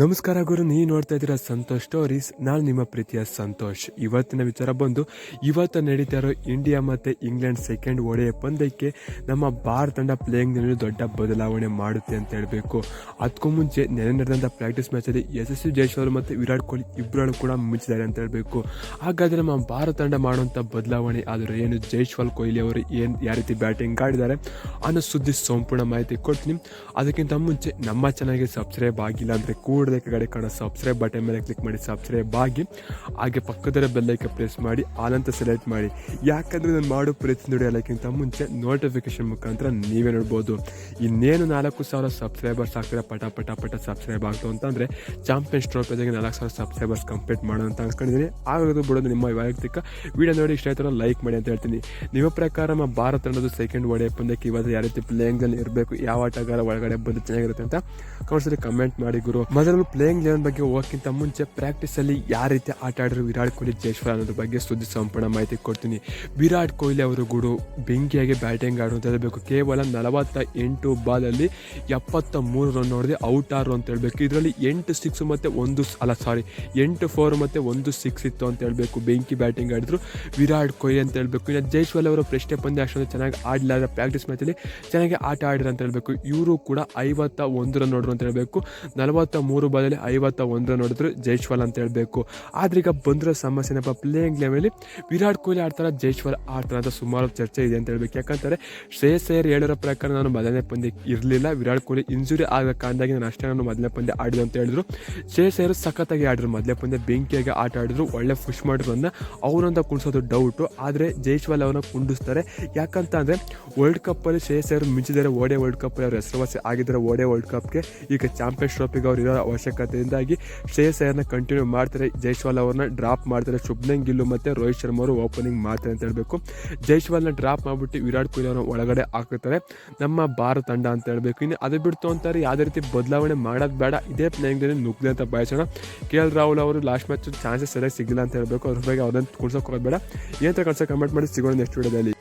ನಮಸ್ಕಾರ ಗುರು, ನೀವು ನೋಡ್ತಾ ಇದ್ದೀರಾ ಸಂತೋಷ್ ಸ್ಟೋರೀಸ್. ನಾನು ನಿಮ್ಮ ಪ್ರೀತಿಯ ಸಂತೋಷ್. ಇವತ್ತಿನ ವಿಚಾರ ಬಂದು ಇವತ್ತು ನಡೀತಾ ಇರೋ ಇಂಡಿಯಾ ಮತ್ತು ಇಂಗ್ಲೆಂಡ್ ಸೆಕೆಂಡ್ ಒಡೆಯ ಪಂದ್ಯಕ್ಕೆ ನಮ್ಮ ಭಾರತ ತಂಡ ಪ್ಲೇಯಿಂಗ್ನಲ್ಲಿ ದೊಡ್ಡ ಬದಲಾವಣೆ ಮಾಡುತ್ತೆ ಅಂತ ಹೇಳಬೇಕು. ಅದಕ್ಕೂ ಮುಂಚೆ ನೆನೆ ನಡೆದಂಥ ಪ್ರಾಕ್ಟೀಸ್ ಮ್ಯಾಚಲ್ಲಿ ಯಶಸ್ವಿ ಜೈಸ್ವಾಲ್ ಮತ್ತು ವಿರಾಟ್ ಕೊಹ್ಲಿ ಇಬ್ಬರು ಕೂಡ ಮಿಂಚಿದ್ದಾರೆ ಅಂತ ಹೇಳಬೇಕು. ಹಾಗಾದರೆ ನಮ್ಮ ಭಾರತ ತಂಡ ಮಾಡುವಂಥ ಬದಲಾವಣೆ ಆದರೆ ಏನು, ಜೈಸ್ವಾಲ್ ಕೊಹ್ಲಿ ಅವರು ಯಾವ ರೀತಿ ಬ್ಯಾಟಿಂಗ್ ಆಡಿದ್ದಾರೆ ಅನ್ನೋ ಸುದ್ದಿ ಸಂಪೂರ್ಣ ಮಾಹಿತಿ ಕೊಡ್ತೀನಿ. ಅದಕ್ಕಿಂತ ಮುಂಚೆ ನಮ್ಮ ಚಾನಲ್ಗೆ ಸಬ್ಸ್ಕ್ರೈಬ್ ಆಗಿಲ್ಲ ಅಂದರೆ ಕೂಡಲೇ ಕಡೆ ಕಾಣೋ ಸಬ್ಸ್ಕ್ರೈಬ್ ಬಟನ್ ಮೇಲೆ ಕ್ಲಿಕ್ ಮಾಡಿ ಸಬ್ಸ್ಕ್ರೈಬ್ ಆಗಿ, ಹಾಗೆ ಪಕ್ಕದಲ್ಲೇ ಬೆಲ್ಲೈಕನ್ ಪ್ರೆಸ್ ಮಾಡಿ ಆಲ್ ಅಂತ ಸೆಲೆಕ್ಟ್ ಮಾಡಿ. ಯಾಕಂದರೆ ನಾನು ಮಾಡೋ ಪ್ರತಿ ನೋಡಿ ಎಲ್ಲಕ್ಕಿಂತ ಮುಂಚೆ ನೋಟಿಫಿಕೇಶನ್ ಮುಖಾಂತರ ನೀವೇ ನೋಡ್ಬೋದು. ಇನ್ನೇನು 4,000 ಸಬ್ಸ್ಕ್ರೈಬರ್ಸ್ ಆಗ್ತಾರೆ, ಪಟ ಪಟ ಪಟ ಸಬ್ಸ್ಕ್ರೈಬ್ ಆಗ್ತು ಅಂತಂದರೆ ಚಾಂಪಿಯನ್ಸ್ ಟ್ರೋಫಿಯಾಗಿ 4,000 ಸಬ್ಸ್ಕ್ರೈಬರ್ಸ್ ಕಂಪ್ಲೀಟ್ ಮಾಡೋಣ ಅಂತ ಅನ್ಕೊಂಡಿದ್ದೀನಿ. ಆಗೋದು ಬಿಡೋದು ನಿಮ್ಮ ವೈಯಕ್ತಿಕ. ವಿಡಿಯೋ ನೋಡಿ ಇಷ್ಟ ಆಯ್ತು ಲೈಕ್ ಮಾಡಿ ಅಂತ ಹೇಳ್ತೀನಿ. ನಿಮ್ಮ ಪ್ರಕಾರ ನಮ್ಮ ಭಾರತ ತಂಡದ ಸೆಕೆಂಡ್ ಒಡೆಯ ಪಂದ್ಯಕ್ಕೆ ಇವತ್ತು ಯಾವ ರೀತಿ ಪ್ಲೇಯಿಂಗಲ್ಲಿ ಇರಬೇಕು, ಯಾವ ಆಟಗಾರ ಒಳಗಡೆ ಬಂದು ಚೆನ್ನಾಗಿರುತ್ತೆ ಅಂತ ಕಮೆಂಟ್ಸಲ್ಲಿ ಕಮೆಂಟ್ ಮಾಡಿ ಗುರು. ಮೊದಲು ಪ್ಲೇಯಿಂಗ್ ಲೆವೆನ್ ಬಗ್ಗೆ ಹೋಗೋಕ್ಕಿಂತ ಮುಂಚೆ ಪ್ರಾಕ್ಟೀಸಲ್ಲಿ ಯಾವ ರೀತಿ ಆಟ ಆಡಿದ್ರು ವಿರಾಟ್ ಕೊಹ್ಲಿ, ಜೈಸ್ವಾಲ್ ಅನ್ನೋದ್ರ ಬಗ್ಗೆ ಸುದ್ದಿ ಸಂಪೂರ್ಣ ಮಾಹಿತಿ ಕೊಡ್ತೀನಿ. ವಿರಾಟ್ ಕೊಹ್ಲಿ ಅವರು ಗುರು ಬೆಂಕಿಯಾಗಿ ಬ್ಯಾಟಿಂಗ್ ಆಡೋದು ಹೇಳಬೇಕು. ಕೇವಲ 48 ಬಾಲಲ್ಲಿ 73 ರನ್ ಹೊಡೆದು ಔಟ್ ಆರು ಅಂತ ಹೇಳ್ಬೇಕು. ಇದರಲ್ಲಿ 8 6 ಮತ್ತು 8 4 ಮತ್ತು 1 6 ಇತ್ತು ಅಂತ ಹೇಳ್ಬೇಕು. ಬೆಂಕಿ ಬ್ಯಾಟಿಂಗ್ ಆಡಿದ್ರು ವಿರಾಟ್ ಕೊಹ್ಲಿ ಅಂತ ಹೇಳ್ಬೇಕು. ಇನ್ನು ಜೈಸ್ವಾಲ್ ಅವರು ಪ್ರಶ್ನೆ ಪಂದ್ಯ ಅಷ್ಟೊಂದು ಚೆನ್ನಾಗಿ ಆಡಲಾರ, ಪ್ರಾಕ್ಟೀಸ್ ಮ್ಯಾಚಲ್ಲಿ ಚೆನ್ನಾಗಿ ಆಟ ಆಡಿದ್ರು ಅಂತ ಹೇಳ್ಬೇಕು. ಇವರು ಕೂಡ 51 ರನ್ ನೋಡಿದ್ರು ಅಂತ ಹೇಳ್ಬೇಕು. 43 ಬಾಲಲ್ಲಿ 51 ರನ್ ನೋಡಿದ್ರು ಜೈಸ್ವಾಲ್ ಅಂತ ಹೇಳ್ಬೇಕು. ಆದ್ರೆ ಈಗ ಬಂದಿರೋ ಸಮಸ್ಯೆನಪ್ಪ, ಪ್ಲೇಯಿಂಗ್ ಲೆವೆಲ್ಲಿ ವಿರಾಟ್ ಕೊಹ್ಲಿ ಆಡ್ತಾರೆ, ಜೈಸ್ವಾಲ್ ಆಡ್ತಾರೆ ಅಂತ ಸುಮಾರು ಚರ್ಚೆ ಇದೆ ಅಂತ ಹೇಳ್ಬೇಕು. ಯಾಕಂತಾರೆ ಶ್ರೇಯಸ್ ಅಯ್ಯರ್ ಹೇಳೋ ಪ್ರಕಾರ ನಾನು ಮೊದಲನೇ ಪಂದ್ಯಕ್ಕೆ ಇರಲಿಲ್ಲ, ವಿರಾಟ್ ಕೊಹ್ಲಿ ಇಂಜುರಿ ಆಗ ಕಾರಣದಾಗಿ ನಾನು ಅಷ್ಟೇ ನಾನು ಮೊದಲನೇ ಪಂದ್ಯ ಆಡಿದ್ರು ಅಂತ ಹೇಳಿದ್ರು. ಶ್ರೇಯಸ್ ಅಯ್ಯರ್ ಸಖತ್ತಾಗಿ ಆಡಿದ್ರು, ಮೊದಲನೇ ಪಂದ್ಯ ಬೆಂಕಿಯಾಗಿ ಆಟ ಆಡಿದ್ರು, ಒಳ್ಳೆ ಪುಷ್ ಮಾಡಿರೋದನ್ನ ಅವರಂತ ಕುಣಿಸೋದು ಡೌಟು. ಆದರೆ ಜೈಸ್ವಾಲ್ ಅವನ್ನ ಕುಂಡಿಸ್ತಾರೆ. ಯಾಕಂತ ಅಂದರೆ ವರ್ಲ್ಡ್ ಕಪ್ಪಲ್ಲಿ ಶ್ರೇಯಸ್ ಅಯ್ಯರ್ ಮಿಂಚಿದ್ದಾರೆ. ಓಡೆ ವರ್ಲ್ಡ್ ಕಪ್ಪಲ್ಲಿ ಅವ್ರು ಹೆಸರುವಾಸಿ ಆಗಿದ್ದಾರೆ. ಓಡೆ ವರ್ಲ್ಡ್ ಕಪ್ಗೆ ಈಗ ಚಾಂಪಿಯನ್ಸ್ ಟ್ರೋಫಿಗೆ ಅವ್ರು ಇರೋ ಅವಶ್ಯಕತೆಯಿಂದಾಗಿ ಶ್ರೇಯಸ್ ಅಯ್ಯರ್ನ ಕಂಟಿನ್ಯೂ ಮಾಡ್ತಾರೆ, ಜೈಸ್ವಾಲ್ ಅವ್ರನ್ನ ಡ್ರಾಪ್ ಮಾಡ್ತಾರೆ. ಶುಭ್ಮನ್ ಗಿಲ್ ಮತ್ತು ರೋಹಿತ್ ಶರ್ಮಾ ಅವರು ಓಪನಿಂಗ್ ಮಾಡ್ತಾರೆ ಅಂತ ಹೇಳಬೇಕು. ಜೈಸ್ವಾಲ್ನ ಡ್ರಾಪ್ ಮಾಡಿಬಿಟ್ಟು ವಿರಾಟ್ ಕೊಹ್ಲಿ ಅವ್ರನ್ನ ಒಳಗಡೆ ಹಾಕುತ್ತಾರೆ ನಮ್ಮ ಭಾರತ ತಂಡ ಅಂತ ಹೇಳಬೇಕು. ಇನ್ನು ಅದು ಬಿಡ್ತು ಅಂತಾರೆ ಯಾವುದೇ ರೀತಿ ಬದಲಾವಣೆ ಮಾಡೋದು ಬೇಡ, ಇದೇ ಪ್ಲೇಯಿಂಗ್ನಲ್ಲಿ ನುಗ್ಗಲಿ ಅಂತ ಬಯಸೋಣ. KL ರಾಹುಲ್ ಅವರು ಲಾಸ್ಟ್ ಮ್ಯಾಚ್ ಚಾನ್ಸಸ್ ಸರಿಯಾಗಿ ಸಿಗಲಿಲ್ಲ ಅಂತ ಹೇಳಬೇಕು. ಅದ್ರ ಬಗ್ಗೆ ಅವ್ರನ್ನ ಕುಡ್ಸೋಕೆ ಹೋಗೋದು ಬೇಡ. ಏನು ಕಳ್ಸೋ ಕಮೆಂಟ್ ಮಾಡಿ, ಸಿಗೋಣ ನೆಕ್ಸ್ಟ್ ವಿಡಿಯೋದಲ್ಲಿ.